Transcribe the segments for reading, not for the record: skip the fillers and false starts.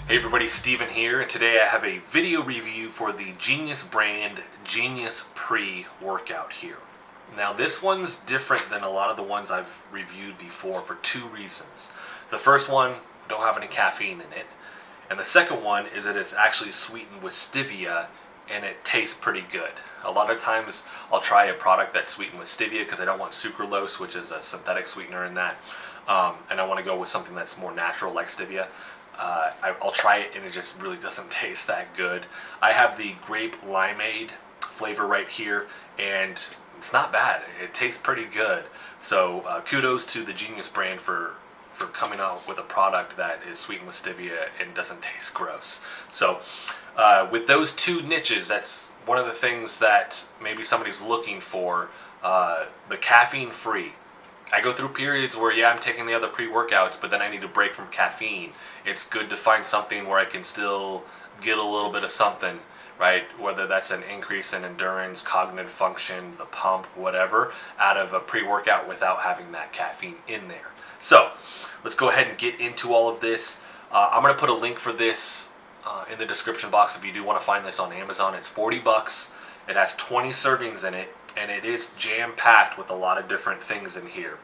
Hey everybody, Steven here, and today I have a video review for the Genius brand Genius pre-workout here. Now this one's different than a lot of the ones I've reviewed before for two reasons. The first one, don't have any caffeine in it, and the second one is that it's actually sweetened with stevia and it tastes pretty good. A lot of times I'll try a product that's sweetened with stevia because I don't want sucralose, which is a synthetic sweetener in that, and I want to go with something that's more natural like stevia. I'll try it and it just really doesn't taste that good. I have the grape limeade flavor right here and it's not bad. It tastes pretty good. So kudos to the Genius brand for coming out with a product that is sweetened with stevia and doesn't taste gross. So with those two niches, that's one of the things that maybe somebody's looking for, the caffeine free. I go through periods where, yeah, I'm taking the other pre-workouts, but then I need a break from caffeine. It's good to find something where I can still get a little bit of something, right? Whether that's an increase in endurance, cognitive function, the pump, whatever, out of a pre-workout without having that caffeine in there. So let's go ahead and get into all of this. I'm going to put a link for this in the description box if you do want to find this on Amazon. It's $40. It has 20 servings in it, and it is jam-packed with a lot of different things in here.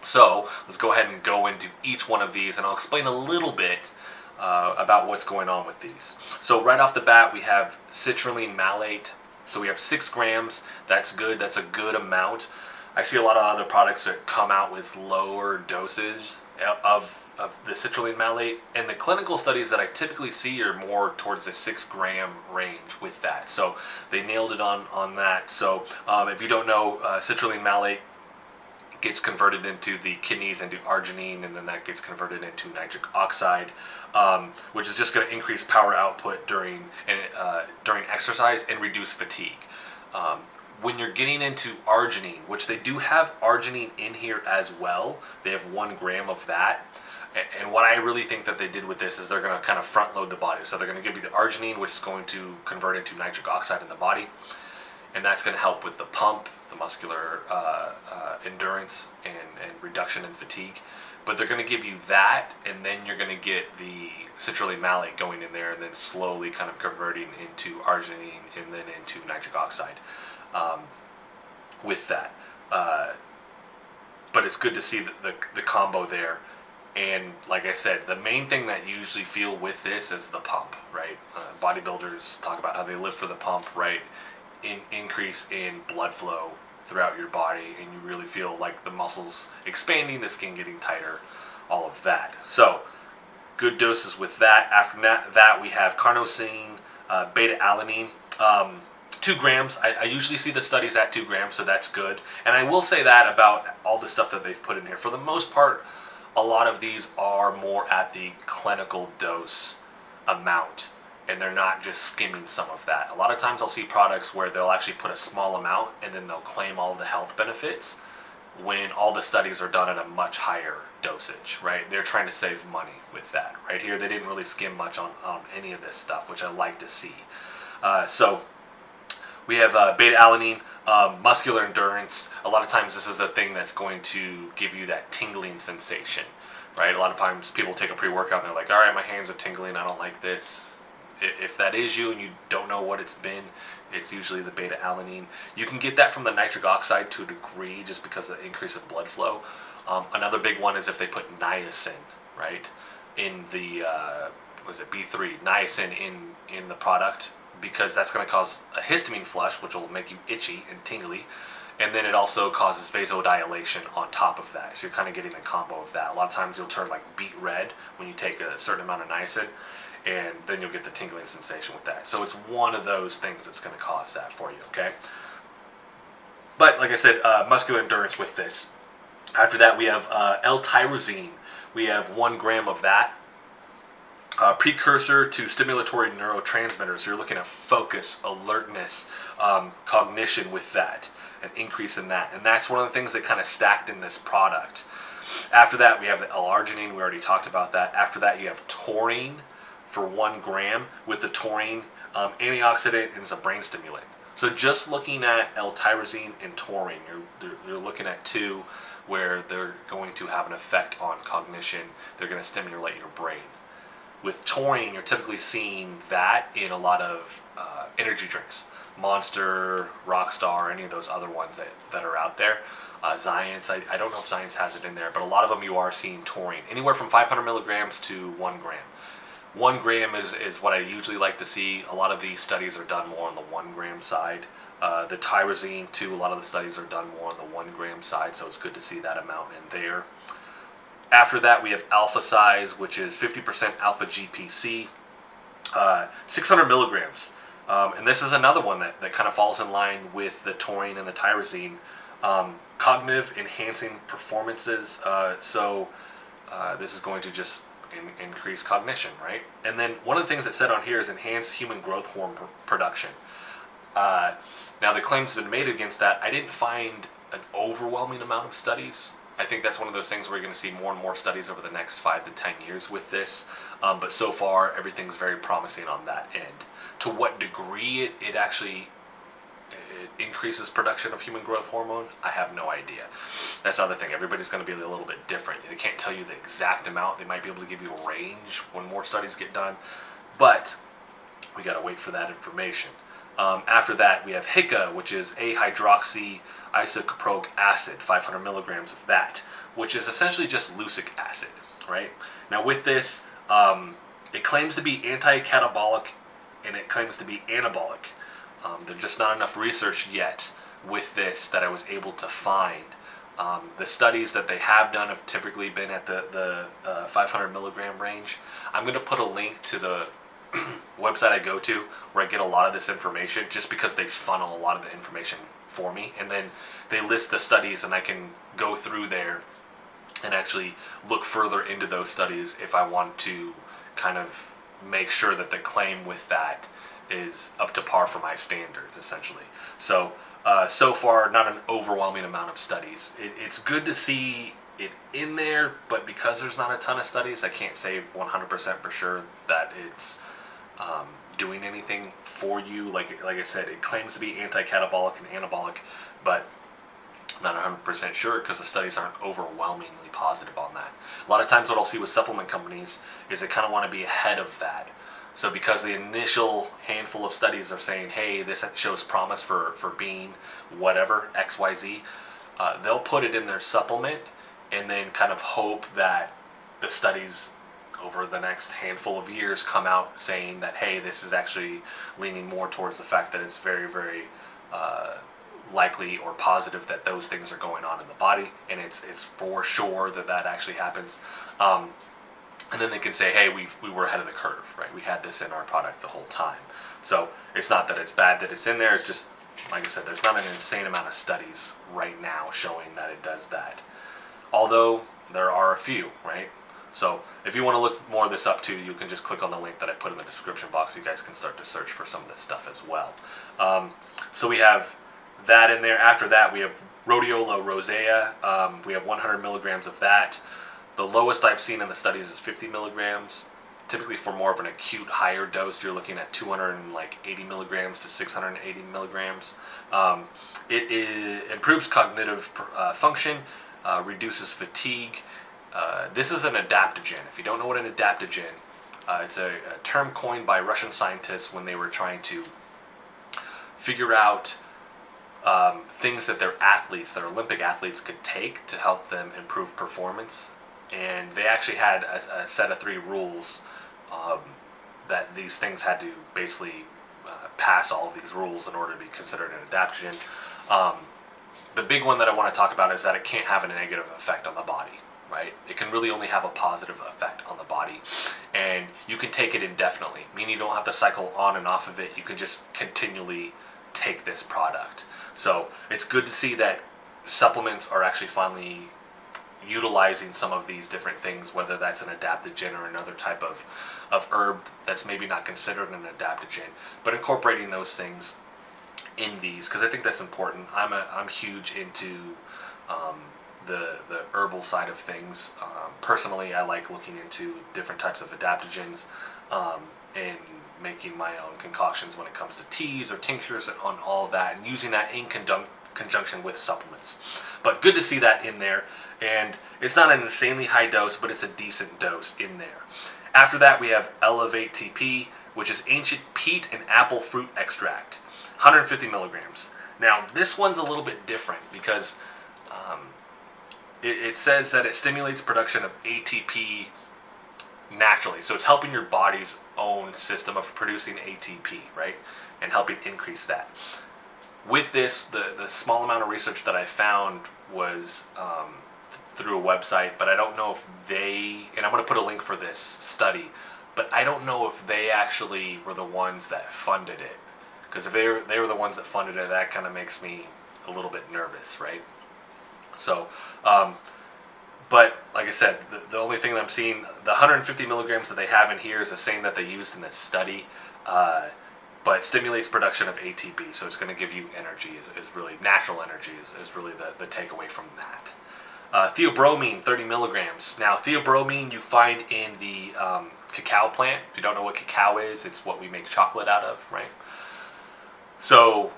So let's go ahead and go into each one of these, and I'll explain a little bit about what's going on with these. So right off the bat, we have citrulline malate. So we have 6 grams. That's good. That's a good amount. I see a lot of other products that come out with lower dosages of the citrulline malate, and the clinical studies that I typically see are more towards the 6 gram range with that. So they nailed it on that. So if you don't know, citrulline malate gets converted into the kidneys into arginine, and then that gets converted into nitric oxide, which is just going to increase power output during exercise and reduce fatigue. When you're getting into arginine, which they do have arginine in here as well, they have 1 gram of that. And what I really think that they did with this is they're going to kind of front load the body. So they're going to give you the arginine, which is going to convert into nitric oxide in the body. And that's going to help with the pump, the muscular endurance, and reduction in fatigue. But they're going to give you that, and then you're going to get the citrulline malate going in there, and then slowly kind of converting into arginine and then into nitric oxide with that. But it's good to see the combo there. And like I said, the main thing that you usually feel with this is the pump, right? Bodybuilders talk about how they live for the pump, right? Increase in blood flow throughout your body, and you really feel like the muscles expanding, the skin getting tighter, all of that. So good doses with that. After that we have carnosine, beta-alanine. 2 grams. I usually see the studies at 2 grams, so that's good. And I will say that about all the stuff that they've put in here. For the most part, a lot of these are more at the clinical dose amount, and they're not just skimming some of that. A lot of times I'll see products where they'll actually put a small amount and then they'll claim all the health benefits when all the studies are done at a much higher dosage, right? They're trying to save money with that. Right here, they didn't really skim much on any of this stuff, which I like to see. So we have beta-alanine, muscular endurance. A lot of times this is the thing that's going to give you that tingling sensation, right? A lot of times people take a pre-workout and they're like, all right, my hands are tingling, I don't like this. If that is you and you don't know what it's been, it's usually the beta-alanine. You can get that from the nitric oxide to a degree just because of the increase of blood flow. Another big one is if they put niacin, right, in the, B3, niacin in the product, because that's going to cause a histamine flush, which will make you itchy and tingly, and then it also causes vasodilation on top of that. So you're kind of getting a combo of that. A lot of times you'll turn like beet red when you take a certain amount of niacin, and then you'll get the tingling sensation with that. So it's one of those things that's going to cause that for you, okay? But like I said, muscular endurance with this. After that, we have L-tyrosine. We have 1 gram of that. Precursor to stimulatory neurotransmitters. You're looking at focus, alertness, cognition with that, an increase in that. And that's one of the things that kind of stacked in this product. After that, we have the L-arginine. We already talked about that. After that, you have taurine for 1 gram. With the taurine, antioxidant, and it's a brain stimulant. So just looking at L-tyrosine and taurine, you're looking at 2 where they're going to have an effect on cognition. They're going to stimulate your brain. With taurine, you're typically seeing that in a lot of energy drinks. Monster, Rockstar, any of those other ones that are out there. Zions, I don't know if Zions has it in there, but a lot of them you are seeing taurine. Anywhere from 500 milligrams to 1 gram. 1 gram is what I usually like to see. A lot of these studies are done more on the 1 gram side. The tyrosine too, a lot of the studies are done more on the 1 gram side, so it's good to see that amount in there. After that, we have alpha size, which is 50% alpha GPC, 600 milligrams. And this is another one that kind of falls in line with the taurine and the tyrosine. Cognitive enhancing performances. So this is going to just increase cognition, right? And then one of the things that said on here is enhance human growth hormone production. Now the claims have been made against that. I didn't find an overwhelming amount of studies. I think that's one of those things where you're going to see more and more studies over the next 5 to 10 years with this. But so far, everything's very promising on that end. To what degree it actually increases production of human growth hormone, I have no idea. That's the other thing. Everybody's going to be a little bit different. They can't tell you the exact amount. They might be able to give you a range when more studies get done. But we got to wait for that information. After that, we have HICA, which is A-hydroxy isocaproic acid, 500 milligrams of that, which is essentially just lucic acid, right? Now with this, it claims to be anti-catabolic and it claims to be anabolic. There's just not enough research yet with this that I was able to find. The studies that they have done have typically been at the 500 milligram range. I'm going to put a link to the website I go to where I get a lot of this information, just because they funnel a lot of the information for me, and then they list the studies and I can go through there and actually look further into those studies if I want to kind of make sure that the claim with that is up to par for my standards, essentially. So so far, not an overwhelming amount of studies. It's good to see it in there, but because there's not a ton of studies, I can't say 100% for sure that it's doing anything for you. Like I said, it claims to be anti-catabolic and anabolic, but I'm not 100% sure because the studies aren't overwhelmingly positive on that. A lot of times what I'll see with supplement companies is they kind of want to be ahead of that. So because the initial handful of studies are saying, hey, this shows promise for being whatever, XYZ, they'll put it in their supplement and then kind of hope that the studies over the next handful of years come out saying that, hey, this is actually leaning more towards the fact that it's very, very likely or positive that those things are going on in the body, and it's for sure that actually happens. And then they can say, hey, we were ahead of the curve, right? We had this in our product the whole time. So it's not that it's bad that it's in there. It's just, like I said, there's not an insane amount of studies right now showing that it does that. Although there are a few, right? So if you want to look more of this up too, you can just click on the link that I put in the description box. You guys can start to search for some of this stuff as well. So we have that in there. After that, we have rhodiola rosea. We have 100 milligrams of that. The lowest I've seen in the studies is 50 milligrams. Typically for more of an acute higher dose, you're looking at 280 milligrams to 680 milligrams. It improves cognitive function, reduces fatigue. This is an adaptogen. If you don't know what an adaptogen, it's a term coined by Russian scientists when they were trying to figure out things that their Olympic athletes could take to help them improve performance. And they actually had a set of 3 rules that these things had to basically pass all of these rules in order to be considered an adaptogen. The big one that I want to talk about is that it can't have a negative effect on the body, right? It can really only have a positive effect on the body. And you can take it indefinitely, meaning you don't have to cycle on and off of it. You can just continually take this product. So it's good to see that supplements are actually finally utilizing some of these different things, whether that's an adaptogen or another type of herb that's maybe not considered an adaptogen, but incorporating those things in these, because I think that's important. I'm huge into the herbal side of things. Personally, I like looking into different types of adaptogens and making my own concoctions when it comes to teas or tinctures and on all of that, and using that in conjunction with supplements. But good to see that in there, and it's not an insanely high dose, but it's a decent dose in there. After that, we have Elevate TP, which is ancient peat and apple fruit extract, 150 milligrams. Now, this one's a little bit different because it says that it stimulates production of ATP naturally. So it's helping your body's own system of producing ATP, right? And helping increase that. With this, the small amount of research that I found was through a website, but I don't know if they, and I'm going to put a link for this study, but I don't know if they actually were the ones that funded it. Because if they were the ones that funded it, that kind of makes me a little bit nervous, right? So, but like I said, the only thing that I'm seeing, the 150 milligrams that they have in here is the same that they used in this study, but stimulates production of ATP, so it's going to give you energy, is really, natural energy is really the takeaway from that. Theobromine, 30 milligrams. Now, theobromine you find in the cacao plant. If you don't know what cacao is, it's what we make chocolate out of, right? So,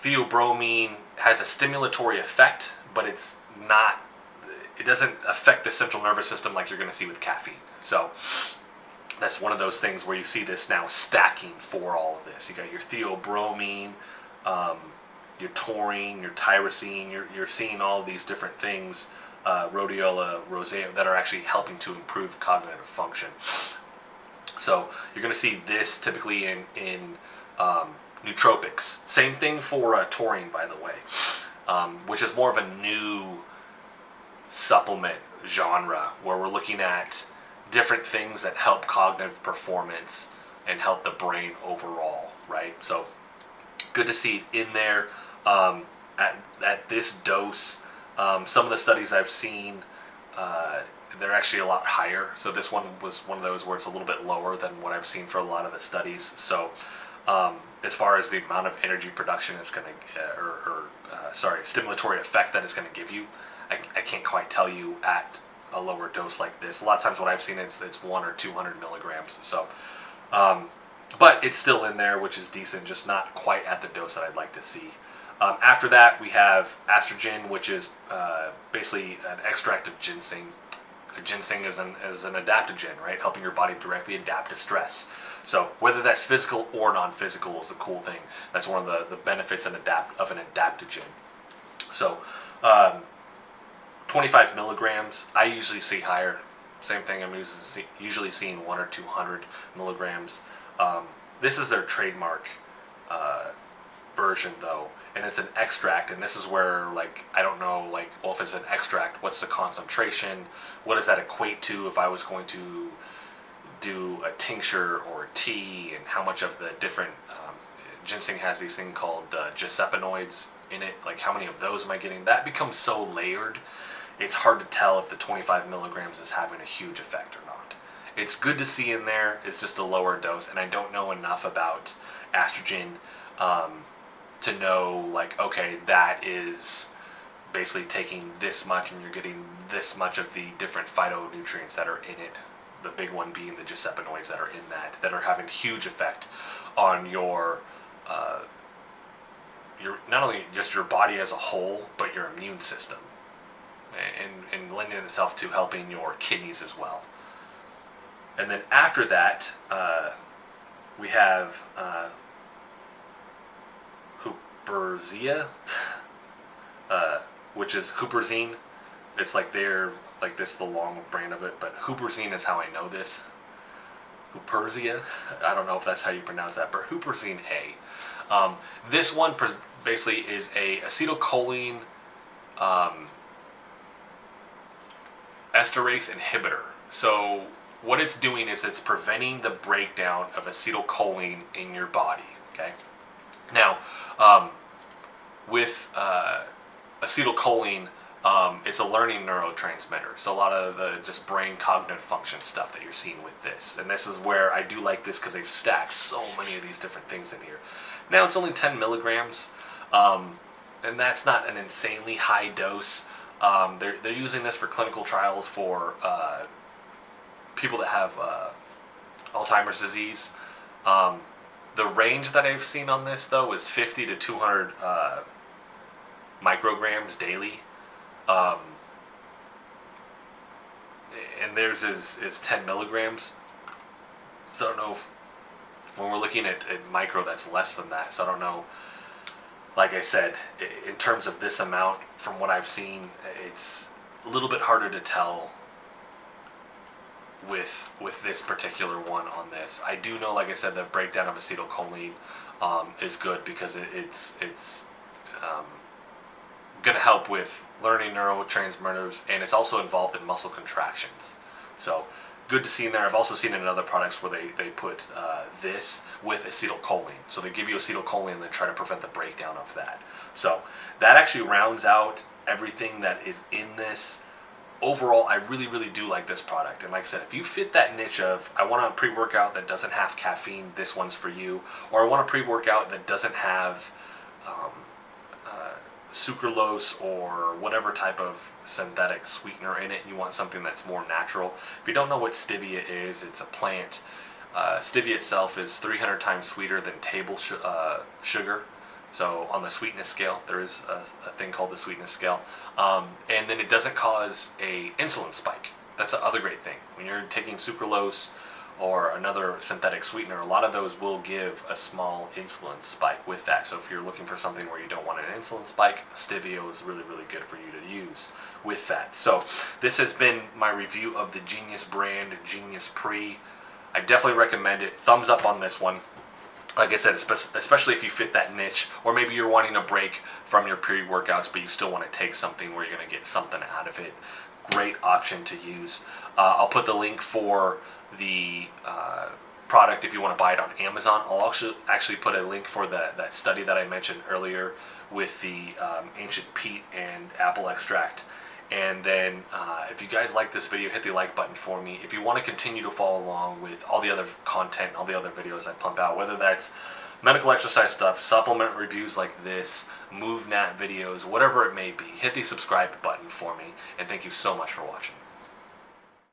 theobromine has a stimulatory effect, but it doesn't affect the central nervous system like you're going to see with caffeine. So that's one of those things where you see this now stacking for all of this. You got your theobromine, your taurine, your tyrosine. You're seeing all of these different things, rhodiola, rosea, that are actually helping to improve cognitive function. So you're going to see this typically in nootropics. Same thing for taurine, by the way, which is more of a new supplement genre where we're looking at different things that help cognitive performance and help the brain overall, right? So good to see it in there at this dose. Some of the studies I've seen, they're actually a lot higher. So this one was one of those where it's a little bit lower than what I've seen for a lot of the studies. So as far as the amount of energy production it's going to, stimulatory effect that it's going to give you, I can't quite tell you at a lower dose like this. A lot of times what I've seen it's 100 or 200 milligrams. So, but it's still in there, which is decent, just not quite at the dose that I'd like to see. After that, we have Adaptogen, which is basically an extract of ginseng. Ginseng is an adaptogen, right? Helping your body directly adapt to stress. So whether that's physical or non-physical is a cool thing. That's one of the benefits of an adaptogen. So 25 milligrams. I usually see higher. Same thing. I'm usually seeing 100 or 200 milligrams. This is their trademark version, though, and it's an extract. And this is where, I don't know, well, if it's an extract, what's the concentration? What does that equate to if I was going to do a tincture or a tea? And how much of the different ginseng has these things called gisepinoids in it? How many of those am I getting? That becomes so layered. It's hard to tell if the 25 milligrams is having a huge effect or not. It's good to see in there. It's just a lower dose, and I don't know enough about estrogen to know, okay, that is basically taking this much and you're getting this much of the different phytonutrients that are in it. The big one being the gisepinoids that are in that are having huge effect on your not only just your body as a whole, but your immune system, and lending itself to helping your kidneys as well. And then after that, we have Huperzia, which is huperzine. It's the long brand of it, but huperzine is how I know this. Huperzia, I don't know if that's how you pronounce that, but huperzine A. This one basically is a acetylcholine esterase inhibitor. So what it's doing is it's preventing the breakdown of acetylcholine in your body. Okay. Now, with acetylcholine, it's a learning neurotransmitter. So a lot of the just brain cognitive function stuff that you're seeing with this. And this is where I do like this because they've stacked so many of these different things in here. Now it's only 10 milligrams, and that's not an insanely high dose. They're using this for clinical trials for people that have Alzheimer's disease. The range that I've seen on this though is 50 to 200 micrograms daily. And theirs is 10 milligrams. So I don't know if, when we're looking at micro, that's less than that. So I don't know. Like I said, in terms of this amount, from what I've seen, it's a little bit harder to tell with this particular one on this. I do know, like I said, the breakdown of acetylcholine is good because it's going to help with learning neurotransmitters, and it's also involved in muscle contractions. So good to see in there. I've also seen in other products where they put this with acetylcholine. So they give you acetylcholine and then try to prevent the breakdown of that. So that actually rounds out everything that is in this. Overall, I really, really do like this product. And like I said, if you fit that niche of, I want a pre-workout that doesn't have caffeine, this one's for you. Or I want a pre-workout that doesn't have sucralose or whatever type of synthetic sweetener in it, you want something that's more natural. If you don't know what stevia is, it's a plant. Stevia itself is 300 times sweeter than table sugar. So on the sweetness scale, there is a thing called the sweetness scale. And then it doesn't cause a insulin spike. That's the other great thing. When you're taking sucralose or another synthetic sweetener, a lot of those will give a small insulin spike with that. So if you're looking for something where you don't want an insulin spike, stevia is really, really good for you to use with that. So this has been my review of the Genius brand, Genius Pre. I definitely recommend it. Thumbs up on this one. Like I said, especially if you fit that niche, or maybe you're wanting a break from your pre-workouts, but you still want to take something where you're going to get something out of it. Great option to use. I'll put the link for the product if you want to buy it on Amazon. I'll also actually put a link for that study that I mentioned earlier with the ancient peat and apple extract. And then if you guys like this video, hit the like button for me. If you want to continue to follow along with all the other content, all the other videos I pump out, whether that's medical exercise stuff, supplement reviews like this, MoveNat videos, whatever it may be, hit the subscribe button for me. And thank you so much for watching.